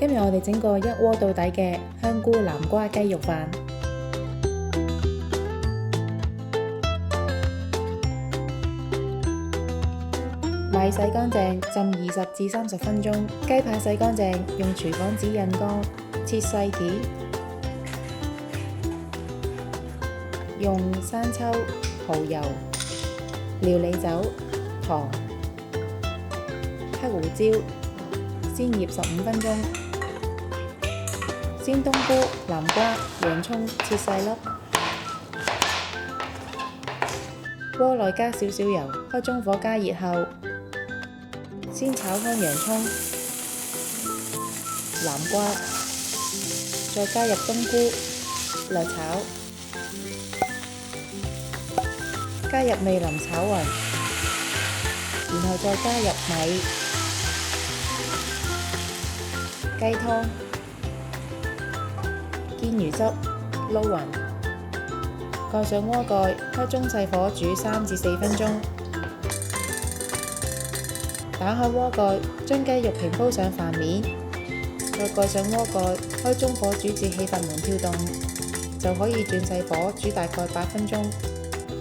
今日我哋整個一鍋到底嘅香菇南瓜雞肉飯。米洗乾淨，浸20至30分鐘。雞排洗乾淨，用廚房紙印乾，切細件。用生抽、蠔油、料理酒、糖、黑胡椒先醃15分鐘。鮮冬菇、南瓜、洋葱切細粒。鍋內加少少油，開中火加熱後，先炒香洋葱、南瓜，再加入冬菇，略炒，加入味淋炒勻，然後再加入米、雞湯、堅魚汁，撈勻，蓋上鍋蓋，開中細火煮3至4分鐘。打開鍋蓋，將雞肉平鋪上飯面，再蓋上鍋蓋，開中火煮至氣閥門跳動，就可以轉細火煮大概8分鐘。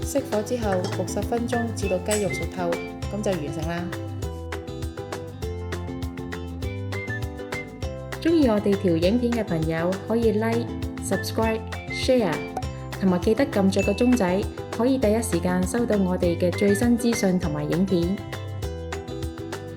熄火之後焗10分鐘至到雞肉熟透，咁就完成啦。鍾意我哋條影片嘅朋友可以 Like、Subscribe、Share， 同埋記得撳着個鐘仔，可以第一時間收到我哋嘅最新資訊同埋影片。